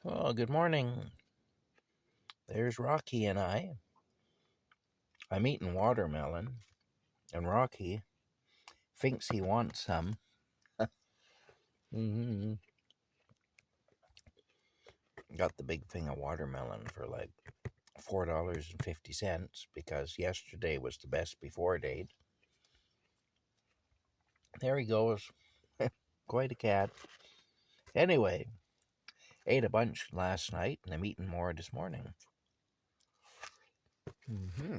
Well, good morning. There's Rocky and I. I'm eating watermelon, and Rocky thinks he wants some. hmm Got the big thing of watermelon for like $4.50 because yesterday was the best before date. There he goes. Quite a cat. Anyway, ate a bunch last night, and I'm eating more this morning. hmm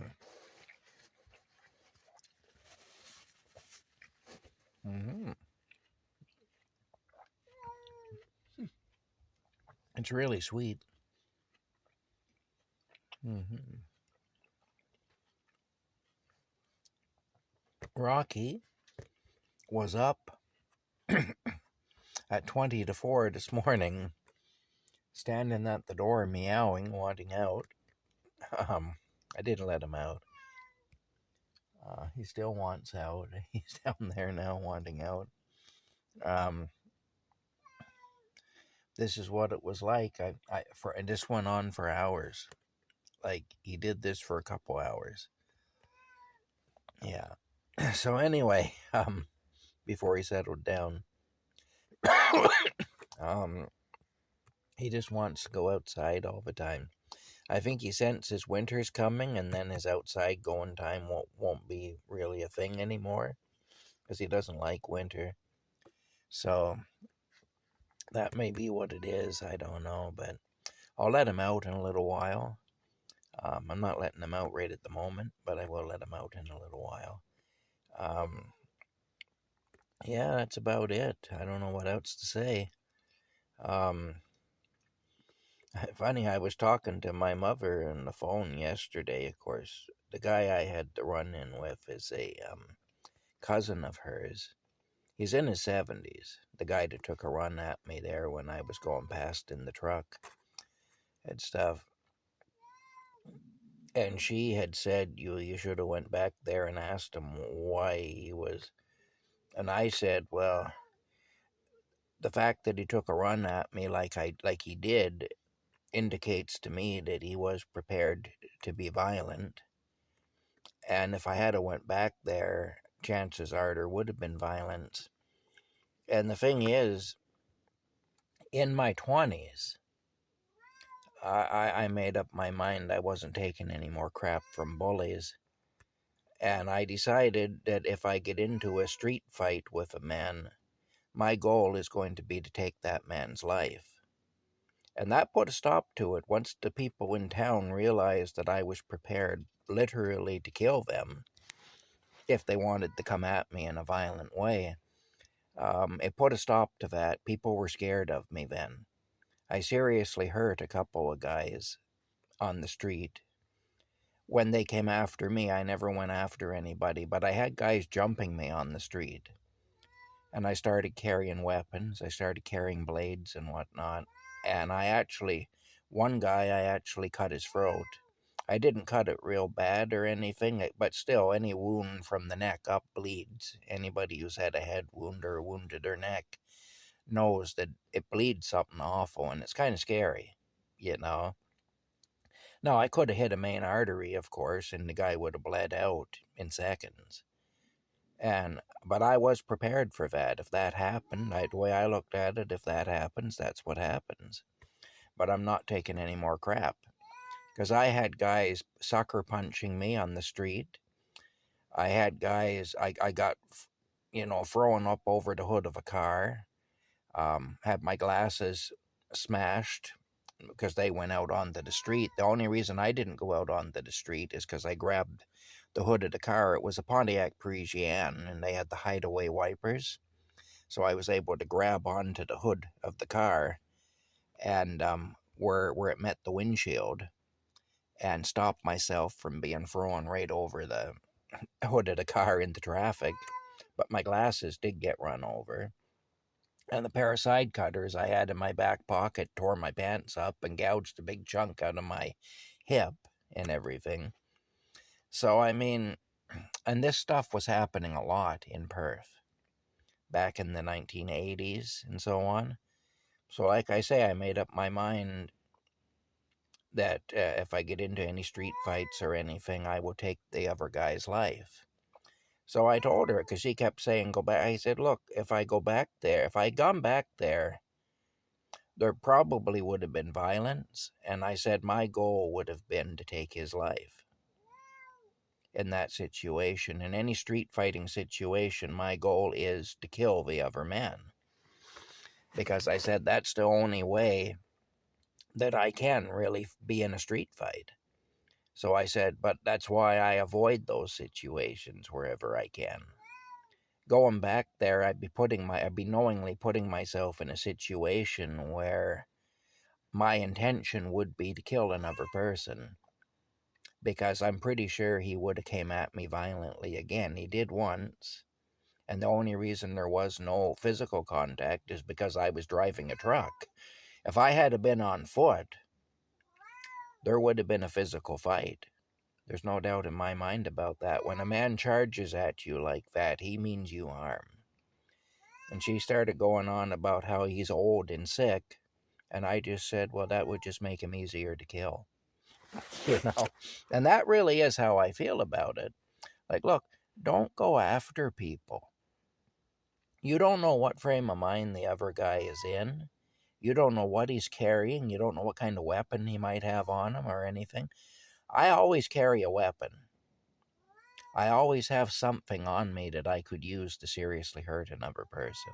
hmm It's really sweet. hmm Rocky was up at 20 to 4 this morning, standing at the door meowing, wanting out. Um, I didn't let him out. He still wants out. He's down there now wanting out. Um, this is what it was like. And this went on for hours. Like he did this for a couple hours. Yeah. So anyway, before he settled down, um, he just wants to go outside all the time. I think he senses winter's coming, and then his outside going time won't be really a thing anymore because he doesn't like winter. So that may be what it is. I don't know, but I'll let him out in a little while. I'm not letting him out right at the moment, but I will let him out in a little while. Um, yeah, that's about it. I don't know what else to say. Um, Funny, I was talking to my mother on the phone yesterday. Of course, the guy I had to run in with is a cousin of hers. He's in his 70s. The guy that took a run at me there when I was going past in the truck and stuff. And she had said you should have went back there and asked him why he was. And I said, well, the fact that he took a run at me like he did indicates to me that he was prepared to be violent. And if I had went back there, chances are there would have been violence. And the thing is, in my 20s, I made up my mind I wasn't taking any more crap from bullies. And I decided that if I get into a street fight with a man, my goal is going to be to take that man's life. And that put a stop to it once the people in town realized that I was prepared literally to kill them if they wanted to come at me in a violent way. It put a stop to that. People were scared of me then. I seriously hurt a couple of guys on the street. When they came after me, I never went after anybody, but I had guys jumping me on the street. And I started carrying weapons. I started carrying blades and whatnot. And one guy, I actually cut his throat. I didn't cut it real bad or anything, but still, any wound from the neck up bleeds. Anybody who's had a head wound or wounded their neck knows that it bleeds something awful, and it's kind of scary, you know. Now, I could have hit a main artery, of course, and the guy would have bled out in seconds. But I was prepared for that. If that happened, the way I looked at it, if that happens, that's what happens. But I'm not taking any more crap. Because I had guys sucker punching me on the street. I had guys, I got, throwing up over the hood of a car. Had my glasses smashed because they went out onto the street. The only reason I didn't go out onto the street is because I grabbed the hood of the car. It was a Pontiac Parisienne, and they had the hideaway wipers. So I was able to grab onto the hood of the car and where it met the windshield and stop myself from being thrown right over the hood of the car into traffic. But my glasses did get run over. And the pair of side cutters I had in my back pocket tore my pants up and gouged a big chunk out of my hip and everything. So, I mean, and this stuff was happening a lot in Perth back in the 1980s and so on. So like I say, I made up my mind that if I get into any street fights or anything, I will take the other guy's life. So I told her, because she kept saying, go back. I said, look, if I go back there, if I had gone back there, there probably would have been violence. And I said, my goal would have been to take his life in that situation. In any street fighting situation, my goal is to kill the other man. Because I said, that's the only way that I can really be in a street fight. So I said, but that's why I avoid those situations wherever I can. Going back there, I'd be knowingly putting myself in a situation where my intention would be to kill another person, because I'm pretty sure he would have came at me violently again. He did once, and the only reason there was no physical contact is because I was driving a truck. If I had been on foot, there would have been a physical fight. There's no doubt in my mind about that. When a man charges at you like that, he means you harm. And she started going on about how he's old and sick, and I just said, well, that would just make him easier to kill. You know? And that really is how I feel about it. Like, look, don't go after people. You don't know what frame of mind the other guy is in. You don't know what he's carrying. You don't know what kind of weapon he might have on him or anything. I always carry a weapon. I always have something on me that I could use to seriously hurt another person.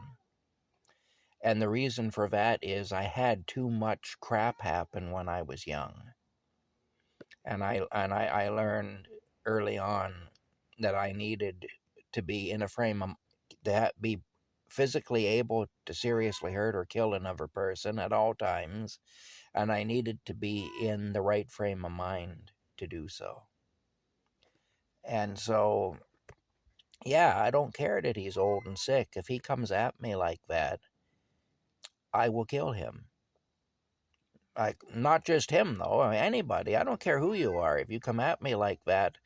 And the reason for that is I had too much crap happen when I was young. And I learned early on that I needed to be in a frame of, to be physically able to seriously hurt or kill another person at all times, and I needed to be in the right frame of mind to do so. And so, yeah, I don't care that he's old and sick. If he comes at me like that, I will kill him. Like, not just him, though. I mean, anybody. I don't care who you are. If you come at me like that,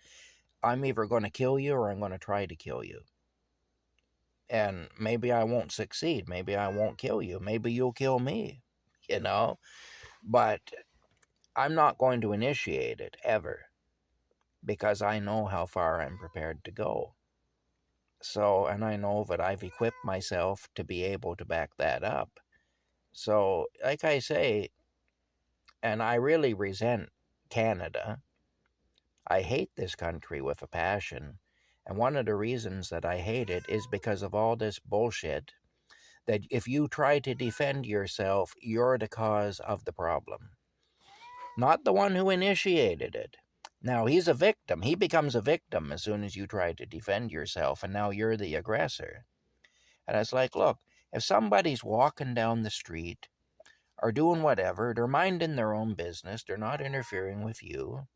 I'm either going to kill you or I'm going to try to kill you. And maybe I won't succeed. Maybe I won't kill you. Maybe you'll kill me, you know? But I'm not going to initiate it, ever, because I know how far I'm prepared to go. So, and I know that I've equipped myself to be able to back that up. So, like I say, and I really resent Canada. I hate this country with a passion. And one of the reasons that I hate it is because of all this bullshit that if you try to defend yourself, you're the cause of the problem, not the one who initiated it. Now, he's a victim. He becomes a victim as soon as you try to defend yourself, and now you're the aggressor. And it's like, look, if somebody's walking down the street or doing whatever, they're minding their own business, they're not interfering with you,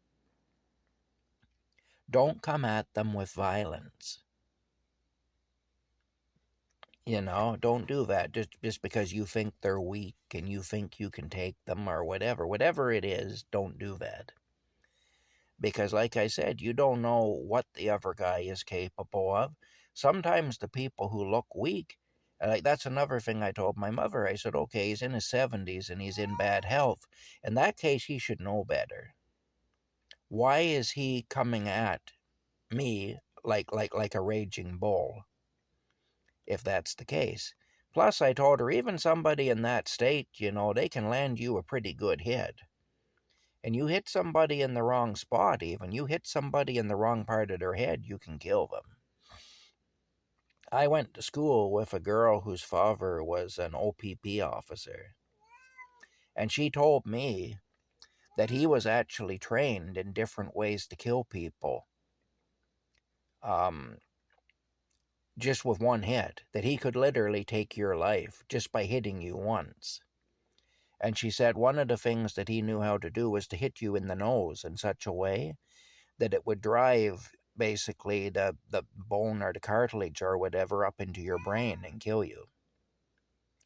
don't come at them with violence. You know, don't do that just because you think they're weak and you think you can take them or whatever. Whatever it is, don't do that. Because like I said, you don't know what the other guy is capable of. Sometimes the people who look weak, like that's another thing I told my mother. I said, okay, he's in his 70s and he's in bad health. In that case, he should know better. Why is he coming at me like a raging bull, if that's the case? Plus, I told her, even somebody in that state, you know, they can land you a pretty good hit. And you hit somebody in the wrong spot, even. You hit somebody in the wrong part of their head, you can kill them. I went to school with a girl whose father was an OPP officer. And she told me that he was actually trained in different ways to kill people. Just with one hit, that he could literally take your life just by hitting you once. And she said one of the things that he knew how to do was to hit you in the nose in such a way that it would drive basically the bone or the cartilage or whatever up into your brain and kill you.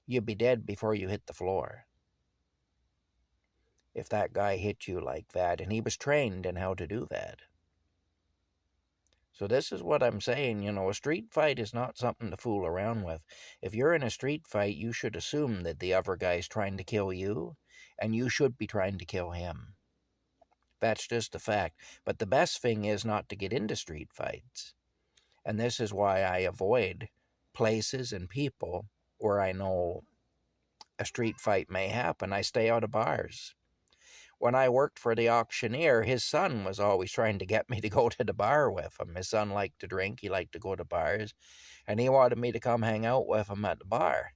You'd be dead before you hit the floor if that guy hit you like that, and he was trained in how to do that. So this is what I'm saying, a street fight is not something to fool around with. If you're in a street fight, you should assume that the other guy's trying to kill you, and you should be trying to kill him. That's just a fact. But the best thing is not to get into street fights. And this is why I avoid places and people where I know a street fight may happen. I stay out of bars. When I worked for the auctioneer, his son was always trying to get me to go to the bar with him. His son liked to drink, he liked to go to bars, and he wanted me to come hang out with him at the bar.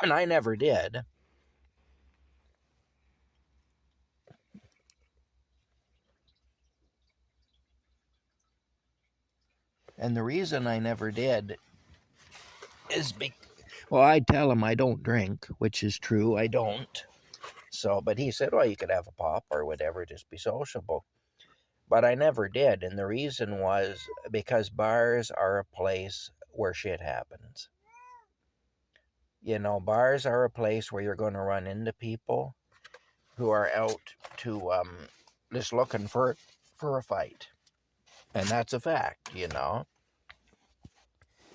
And I never did. And the reason I never did is well, I'd tell him I don't drink, which is true, I don't. So, but he said, well, you could have a pop or whatever, just be sociable. But I never did, and the reason was because bars are a place where shit happens. Bars are a place where you're going to run into people who are out to just looking for a fight. And that's a fact.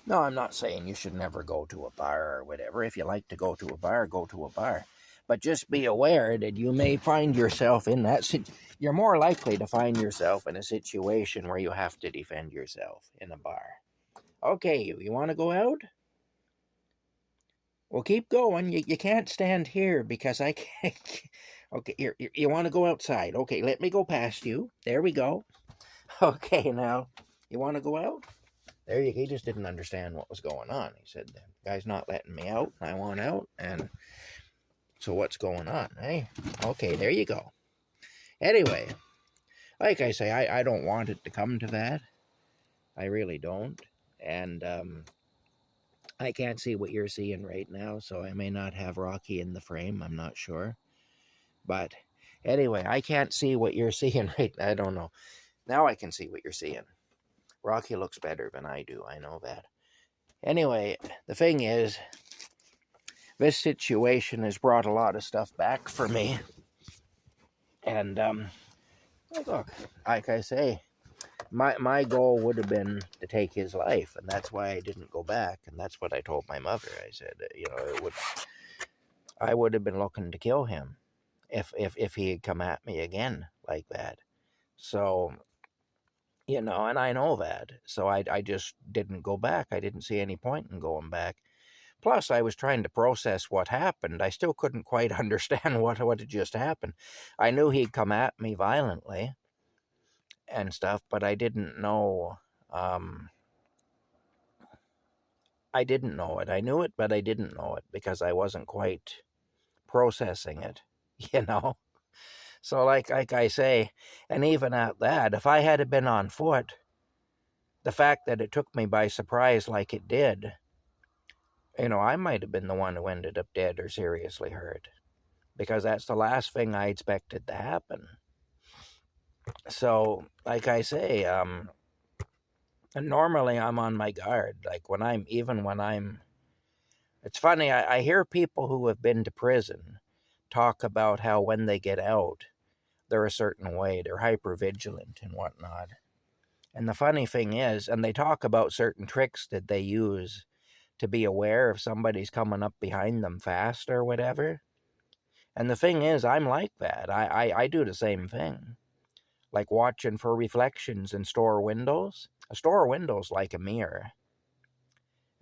No, I'm not saying you should never go to a bar or whatever. If you like to go to a bar, go to a bar. But just be aware that you may find yourself in that you're more likely to find yourself in a situation where you have to defend yourself in a bar. Okay, you want to go out? Well, keep going. You can't stand here because I can't. Okay, you want to go outside. Okay, let me go past you. There we go. Okay, now, you want to go out? There you go. He just didn't understand what was going on. He said, the guy's not letting me out. I want out. And so what's going on, eh? Okay, there you go. Anyway, like I say, I don't want it to come to that. I really don't. And I can't see what you're seeing right now, so I may not have Rocky in the frame. I'm not sure. But anyway, I can't see what you're seeing right now. I don't know. Now I can see what you're seeing. Rocky looks better than I do. I know that. Anyway, the thing is, this situation has brought a lot of stuff back for me. And, look, like I say, my goal would have been to take his life, and that's why I didn't go back. And that's what I told my mother. I said, I would have been looking to kill him if he had come at me again like that. So, and I know that. So I just didn't go back. I didn't see any point in going back. Plus, I was trying to process what happened. I still couldn't quite understand what had just happened. I knew he'd come at me violently and stuff, but I didn't know. I didn't know it. I knew it, but I didn't know it because I wasn't quite processing it, So like I say, and even at that, if I had been on foot, the fact that it took me by surprise like it did, I might have been the one who ended up dead or seriously hurt, because that's the last thing I expected to happen. So, like I say, and normally I'm on my guard. Like it's funny, I hear people who have been to prison talk about how when they get out, they're a certain way, they're hyper vigilant and whatnot. And the funny thing is, and they talk about certain tricks that they use to be aware if somebody's coming up behind them fast or whatever. And the thing is, I'm like that. I do the same thing. Like watching for reflections in store windows. A store window's like a mirror.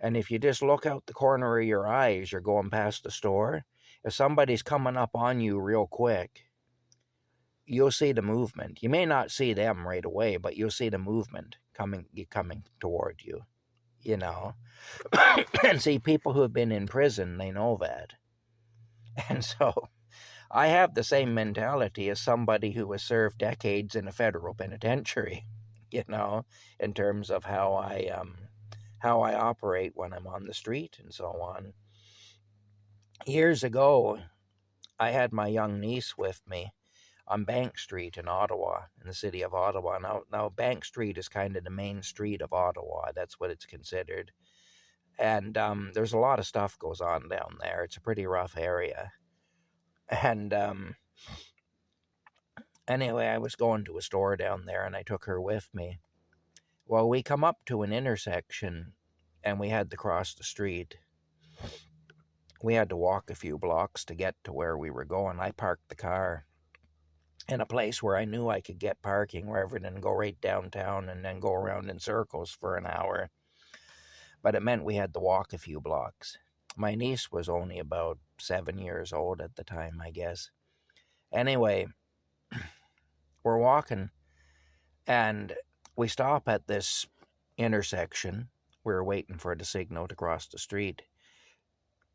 And if you just look out the corner of your eye as you're going past the store, if somebody's coming up on you real quick, you'll see the movement. You may not see them right away, but you'll see the movement coming toward you, And see, people who have been in prison, they know that. And so I have the same mentality as somebody who has served decades in a federal penitentiary, in terms of how I operate when I'm on the street and so on. Years ago, I had my young niece with me on Bank Street in Ottawa, in the city of Ottawa. Now Bank Street is kind of the main street of Ottawa. That's what it's considered. And there's a lot of stuff goes on down there. It's a pretty rough area. And anyway, I was going to a store down there, and I took her with me. Well, we come up to an intersection and we had to cross the street. We had to walk a few blocks to get to where we were going. I parked the car in a place where I knew I could get parking rather than go right downtown and then go around in circles for an hour. But it meant we had to walk a few blocks. My niece was only about 7 years old at the time, I guess. Anyway, we're walking and we stop at this intersection. We were waiting for the signal to cross the street.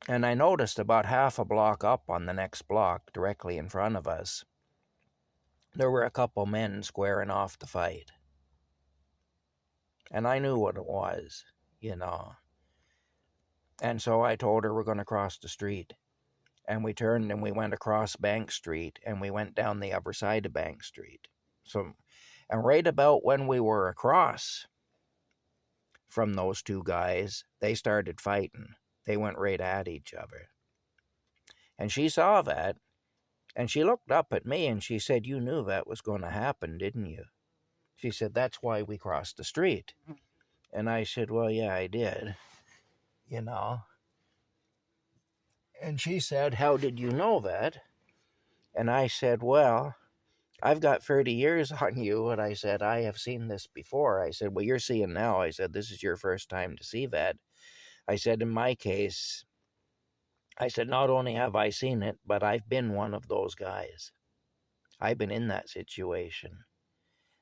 And I noticed about half a block up on the next block, directly in front of us, there were a couple men squaring off to fight. And I knew what it was, you know. And so I told her we're going to cross the street. And we turned and we went across Bank Street and we went down the other side of Bank Street. So, and right about when we were across from those two guys, they started fighting. They went right at each other. And she saw that, and she looked up at me and she said, "You knew that was going to happen, didn't you?" She said, "That's why we crossed the street." And I said, "Well, yeah, I did, you know." And she said, "How did you know that?" And I said, "Well, I've got 30 years on you." And I said, "I have seen this before." I said, "Well, you're seeing now." I said, "This is your first time to see that." I said, "In my case," I said, "not only have I seen it, but I've been one of those guys. I've been in that situation."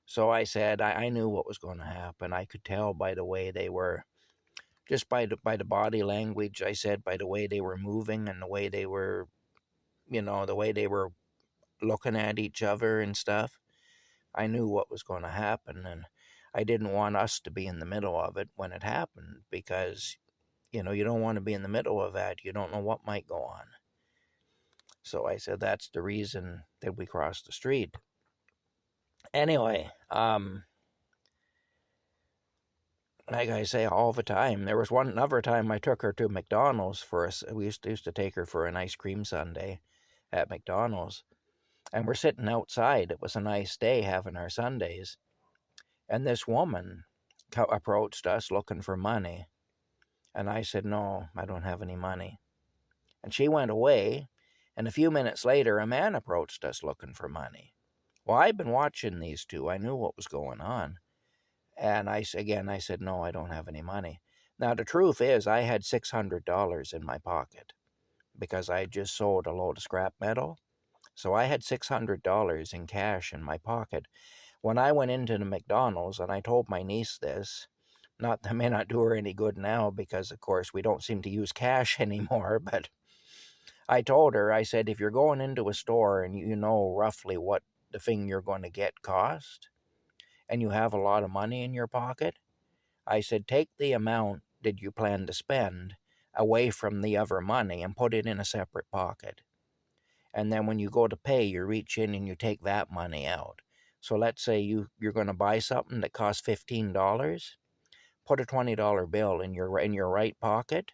So I said, I knew what was going to happen. I could tell by the way they were, just by the body language, I said, by the way they were moving and the way they were, the way they were looking at each other and stuff. I knew what was going to happen, and I didn't want us to be in the middle of it when it happened because, you don't want to be in the middle of that. You don't know what might go on. So I said, that's the reason that we crossed the street. Anyway, like I say all the time, there was another time I took her to McDonald's we used to take her for an ice cream sundae at McDonald's. And we're sitting outside. It was a nice day having our sundaes. And this woman approached us looking for money. And I said, "No, I don't have any money." And she went away. And a few minutes later, a man approached us looking for money. Well, I'd been watching these two. I knew what was going on. And I said, "No, I don't have any money." Now, the truth is, I had $600 in my pocket because I just sold a load of scrap metal. So I had $600 in cash in my pocket. When I went into the McDonald's and I told my niece this, that may not do her any good now because, of course, we don't seem to use cash anymore, but I told her, I said, if you're going into a store and you know roughly what the thing you're going to get cost, and you have a lot of money in your pocket, I said, take the amount that you plan to spend away from the other money and put it in a separate pocket. And then when you go to pay, you reach in and you take that money out. So let's say you're going to buy something that costs $15. Put a $20 bill in your right pocket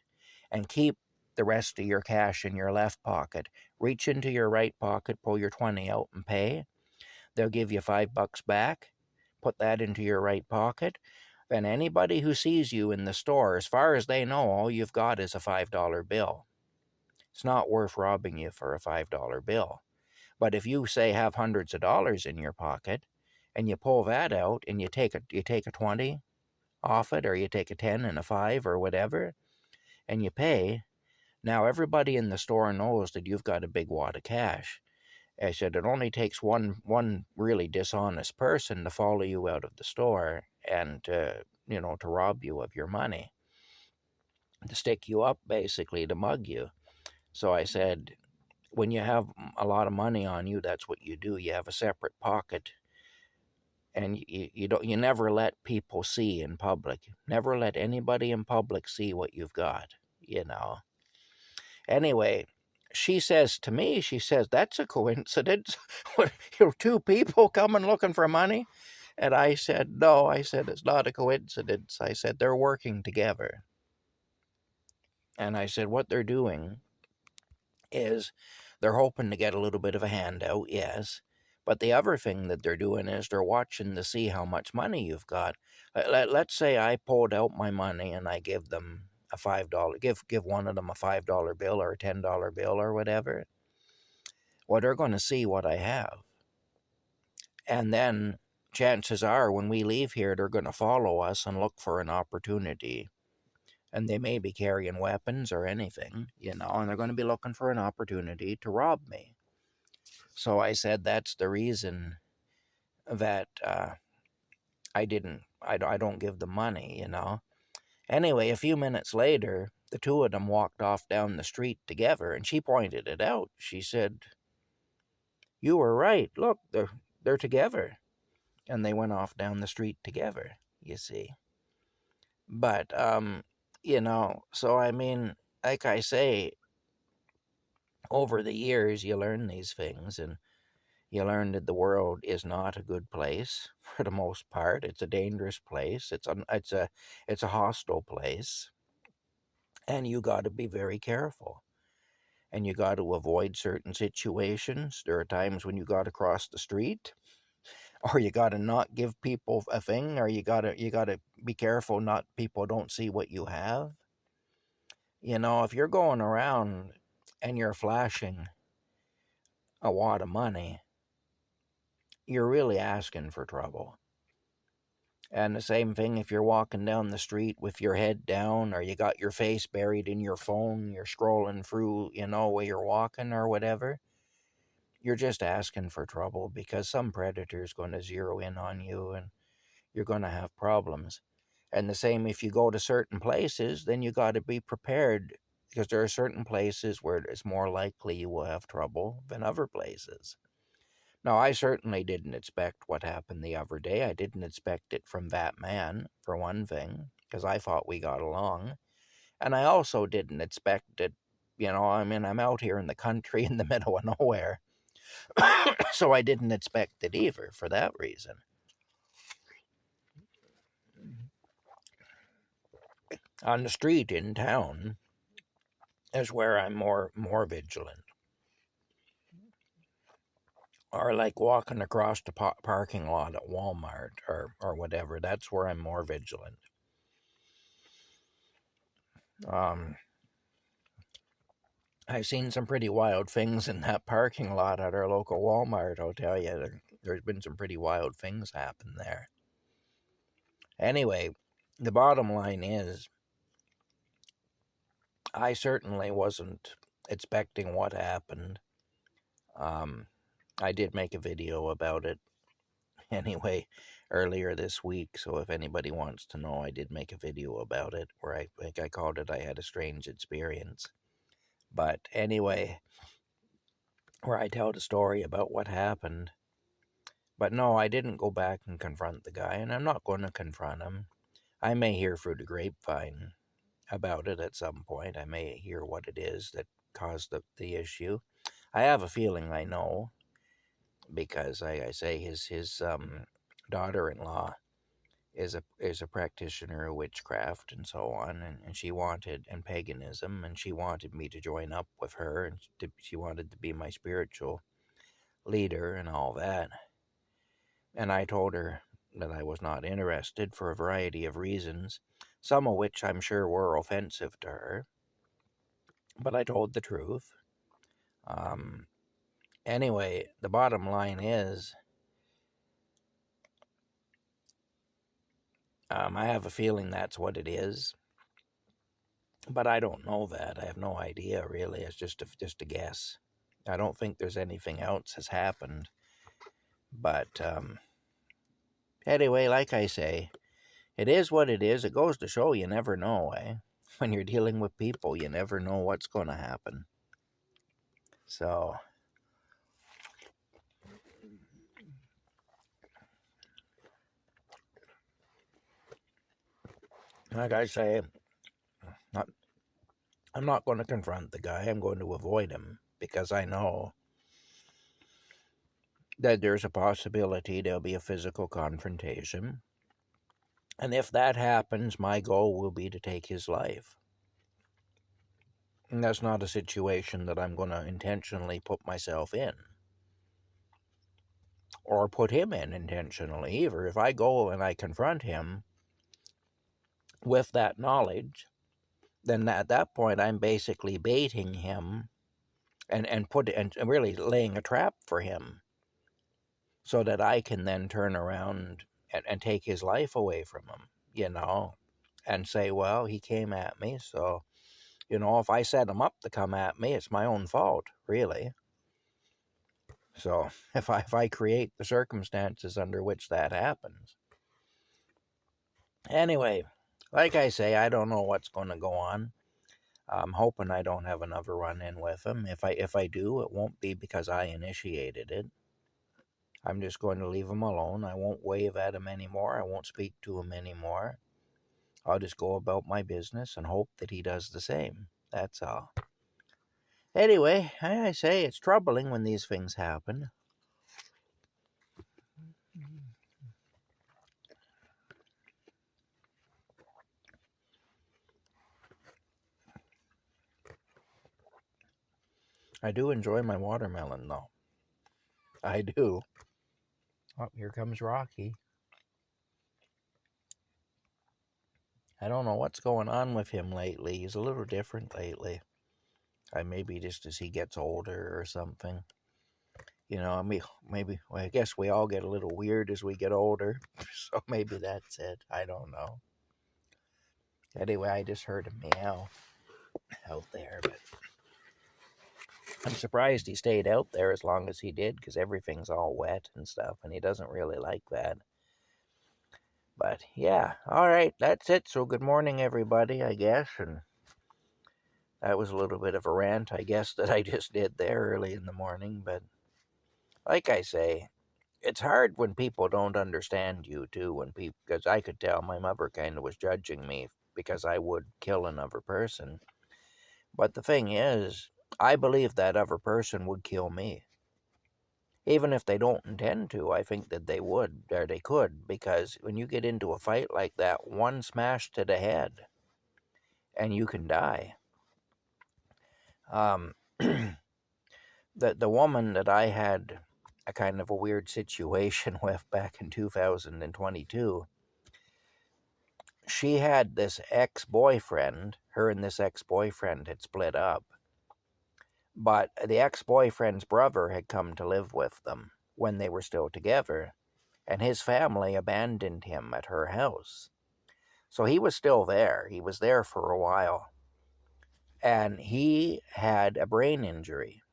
and keep the rest of your cash in your left pocket. Reach into your right pocket, pull your 20 out and pay. They'll give you $5 back. Put that into your right pocket. Then anybody who sees you in the store, as far as they know, all you've got is a $5 bill. It's not worth robbing you for a $5 bill. But if you say have hundreds of dollars in your pocket and you pull that out and you take a 20 off it, or you take a 10 and a 5 or whatever, and you pay, now everybody in the store knows that you've got a big wad of cash. I said it only takes one really dishonest person to follow you out of the store and to rob you of your money, to stick you up, basically, to mug you. So I said, when you have a lot of money on you, that's what you do. You have a separate pocket, and you never let people see in public. Never let anybody in public see what you've got. Anyway, she says to me, "That's a coincidence. Two people coming looking for money." And I said, "No," I said, "it's not a coincidence." I said, "They're working together." And I said, what they're doing is they're hoping to get a little bit of a handout, yes, But the other thing that they're doing is they're watching to see how much money you've got. Let's say I pulled out my money and I give them a $5, give one of them a $5 bill or a $10 bill or whatever. Well, they're going to see what I have. And then chances are when we leave here, they're going to follow us and look for an opportunity. And they may be carrying weapons or anything, and they're going to be looking for an opportunity to rob me. So I said that's the reason that I don't give them money, Anyway, a few minutes later, the two of them walked off down the street together, and she pointed it out. She said, "You were right. Look, they're together." And they went off down the street together, you see. But so I mean, like I say, over the years you learn these things, and you learn that the world is not a good place for the most part. It's a dangerous place. It's a hostile place, and you got to be very careful. And you got to avoid certain situations. There are times when you got to cross the street, or you got to not give people a thing, or you got to be careful not people don't see what you have. If you're going around and you're flashing a wad of money, you're really asking for trouble. And the same thing if you're walking down the street with your head down, or you got your face buried in your phone, you're scrolling through, where you're walking or whatever. You're just asking for trouble, because some predator's going to zero in on you and you're going to have problems. And the same if you go to certain places, then you got to be prepared, because there are certain places where it's more likely you will have trouble than other places. Now, I certainly didn't expect what happened the other day. I didn't expect it from that man, for one thing, because I thought we got along. And I also didn't expect it, I'm out here in the country in the middle of nowhere. So I didn't expect it either for that reason. On the street in town is where I'm more vigilant. Or like walking across the parking lot at Walmart or whatever. That's where I'm more vigilant. I've seen some pretty wild things in that parking lot at our local Walmart, I'll tell you. There's been some pretty wild things happen there. Anyway, the bottom line is, I certainly wasn't expecting what happened. I did make a video about it anyway earlier this week, so if anybody wants to know, I did make a video about it where I think I called it I Had a Strange Experience. But anyway, where I tell the story about what happened. But no, I didn't go back and confront the guy, and I'm not going to confront him. I may hear through the grapevine about it at some point. I may hear what it is that caused the issue. I have a feeling I know, because I say his daughter-in-law is a practitioner of witchcraft and so on, and she wanted, and paganism, and she wanted me to join up with her, and she wanted to be my spiritual leader and all that. And I told her that I was not interested for a variety of reasons, some of which I'm sure were offensive to her, but I told the truth. Anyway, the bottom line is, I have a feeling that's what it is, but I don't know that. I have no idea, really. It's just a guess. I don't think there's anything else has happened. But anyway, like I say, it is what it is. It goes to show you never know, eh? When you're dealing with people, you never know what's going to happen. So, like I say, I'm not going to confront the guy. I'm going to avoid him, because I know that there's a possibility there'll be a physical confrontation. And if that happens, my goal will be to take his life. And that's not a situation that I'm going to intentionally put myself in. or put him in intentionally either. If I go and I confront him with that knowledge, then at that point I'm basically baiting him and really laying a trap for him so that I can then turn around and take his life away from him, and say, well, he came at me, so, if I set him up to come at me, it's my own fault, really. So if I create the circumstances under which that happens. Anyway, like I say, I don't know what's going to go on. I'm hoping I don't have another run-in with him. If I do, it won't be because I initiated it. I'm just going to leave him alone. I won't wave at him anymore. I won't speak to him anymore. I'll just go about my business and hope that he does the same. That's all. Anyway, I say it's troubling when these things happen. I do enjoy my watermelon, though. I do. Oh, here comes Rocky. I don't know what's going on with him lately. He's a little different lately. Maybe just as he gets older or something. I guess we all get a little weird as we get older. So maybe that's it. I don't know. Anyway, I just heard a meow out there, but I'm surprised he stayed out there as long as he did, because everything's all wet and stuff, and he doesn't really like that. But yeah, all right, that's it. So good morning, everybody, I guess, and that was a little bit of a rant, I guess, that I just did there early in the morning. But like I say, it's hard when people don't understand you, too, because I could tell my mother kind of was judging me because I would kill another person. But the thing is, I believe that other person would kill me. Even if they don't intend to, I think that they would, or they could, because when you get into a fight like that, one smash to the head, and you can die. The woman that I had a kind of a weird situation with back in 2022, she had this ex-boyfriend. Her and this ex-boyfriend had split up. But the ex-boyfriend's brother had come to live with them when they were still together, and his family abandoned him at her house. So he was still there. He was there for a while. And he had a brain injury.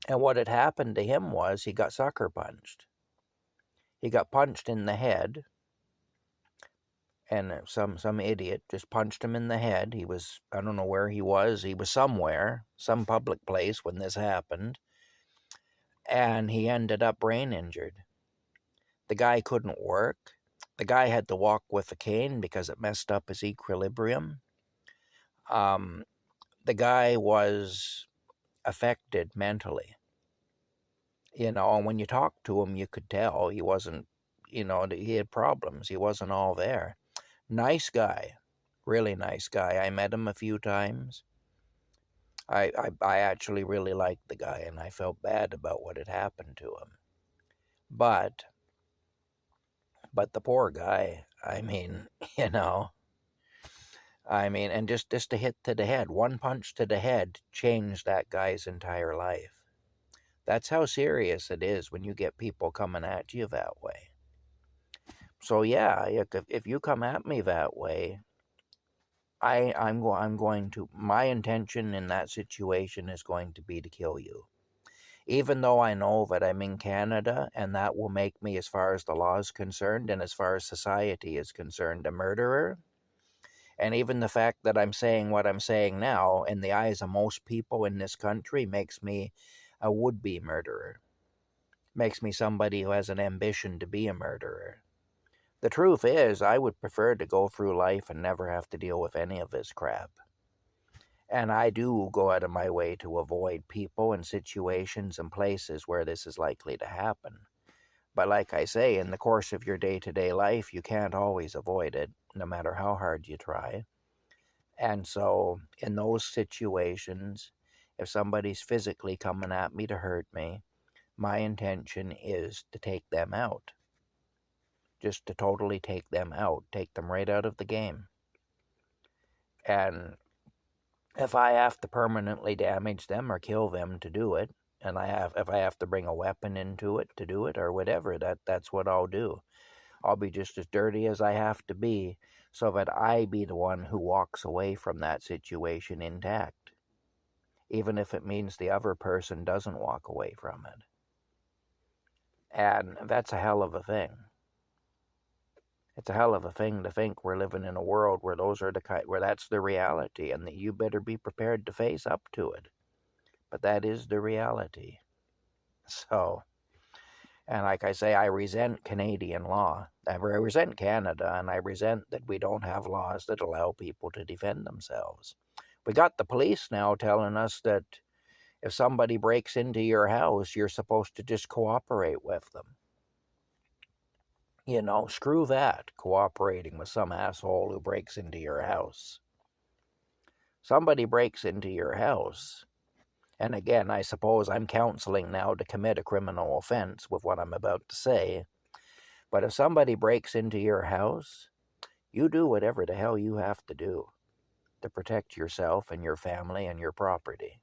And what had happened to him was he got sucker punched. He got punched in the head, and some idiot just punched him in the head. I don't know where he was somewhere, some public place when this happened, and he ended up brain injured. The guy couldn't work. The guy had to walk with a cane because it messed up his equilibrium. The guy was affected mentally. And when you talked to him, you could tell he wasn't, he had problems. He wasn't all there. Nice guy, really nice guy. I met him a few times. I actually really liked the guy, and I felt bad about what had happened to him. But the poor guy, and just a hit to the head, one punch to the head changed that guy's entire life. That's how serious it is when you get people coming at you that way. So yeah, if you come at me that way, I'm going to, my intention in that situation is going to be to kill you. Even though I know that I'm in Canada, and that will make me, as far as the law is concerned and as far as society is concerned, a murderer. And even the fact that I'm saying what I'm saying now, in the eyes of most people in this country, makes me a would-be murderer. Makes me somebody who has an ambition to be a murderer. The truth is, I would prefer to go through life and never have to deal with any of this crap. And I do go out of my way to avoid people and situations and places where this is likely to happen. But like I say, in the course of your day-to-day life, you can't always avoid it, no matter how hard you try. And so, in those situations, if somebody's physically coming at me to hurt me, My intention is to take them out. Just to totally take them out. Take them right out of the game. And if I have to permanently damage them or kill them to do it, and if I have to bring a weapon into it to do it or whatever, that's what I'll do. I'll be just as dirty as I have to be so that I be the one who walks away from that situation intact, even if it means the other person doesn't walk away from it. And that's a hell of a thing. It's a hell of a thing to think we're living in a world where where that's the reality, and that you better be prepared to face up to it. But that is the reality. So, and like I say, I resent Canadian law. I resent Canada, and I resent that we don't have laws that allow people to defend themselves. We got the police now telling us that if somebody breaks into your house, you're supposed to just cooperate with them. You know, screw that, cooperating with some asshole who breaks into your house. Somebody breaks into your house, and again, I suppose I'm counseling now to commit a criminal offense with what I'm about to say, but if somebody breaks into your house, you do whatever the hell you have to do to protect yourself and your family and your property.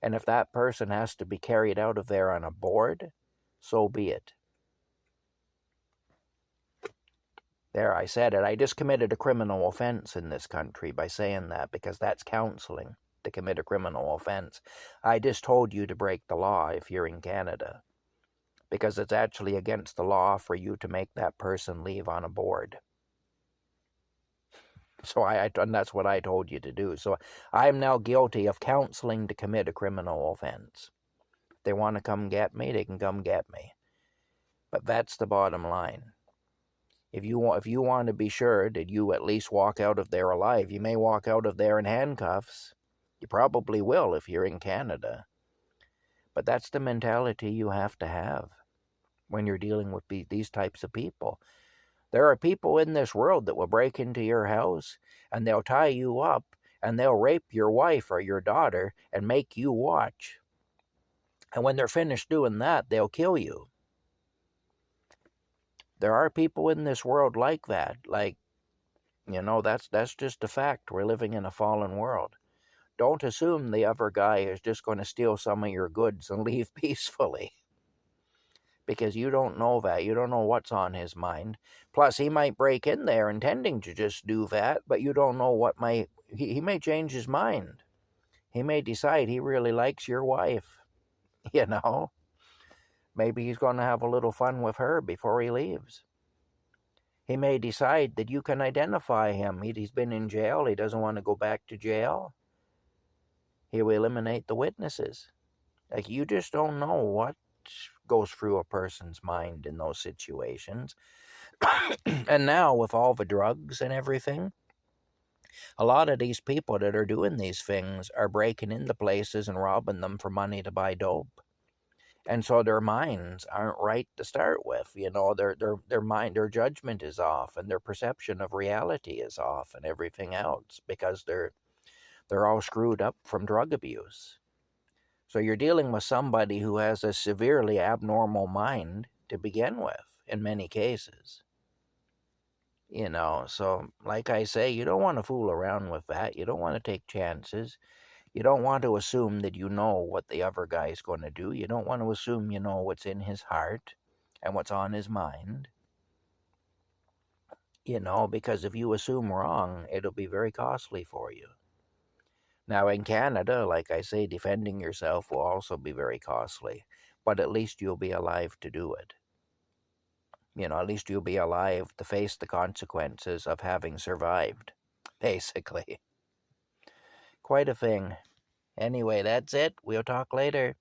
And if that person has to be carried out of there on a board, so be it. There, I said it. I just committed a criminal offense in this country by saying that, because that's counseling to commit a criminal offense. I just told you to break the law if you're in Canada, because it's actually against the law for you to make that person leave on a board. So and that's what I told you to do. So I'm now guilty of counseling to commit a criminal offense. If they want to come get me, they can come get me. But that's the bottom line. If you want to be sure that you at least walk out of there alive, you may walk out of there in handcuffs. You probably will if you're in Canada. But that's the mentality you have to have when you're dealing with these types of people. There are people in this world that will break into your house and they'll tie you up and they'll rape your wife or your daughter and make you watch. And when they're finished doing that, they'll kill you. There are people in this world like that. Like, you know, that's just a fact. We're living in a fallen world. Don't assume the other guy is just going to steal some of your goods and leave peacefully, because you don't know that. You don't know what's on his mind. Plus, he might break in there intending to just do that, but you don't know he may change his mind. He may decide he really likes your wife, you know. Maybe he's going to have a little fun with her before he leaves. He may decide that you can identify him. He's been in jail. He doesn't want to go back to jail. He will eliminate the witnesses. Like, you just don't know what goes through a person's mind in those situations. And now with all the drugs and everything, a lot of these people that are doing these things are breaking into places and robbing them for money to buy dope. And so their minds aren't right to start with. You know, their judgment is off, and their perception of reality is off, and everything else, because they're all screwed up from drug abuse. So you're dealing with somebody who has a severely abnormal mind to begin with, in many cases. You know, so like I say, you don't want to fool around with that. You don't want to take chances. You don't want to assume that you know what the other guy is going to do. You don't want to assume you know what's in his heart and what's on his mind. You know, because if you assume wrong, it'll be very costly for you. Now, in Canada, like I say, defending yourself will also be very costly, but at least you'll be alive to do it. You know, at least you'll be alive to face the consequences of having survived, basically. Quite a thing. Anyway, that's it. We'll talk later.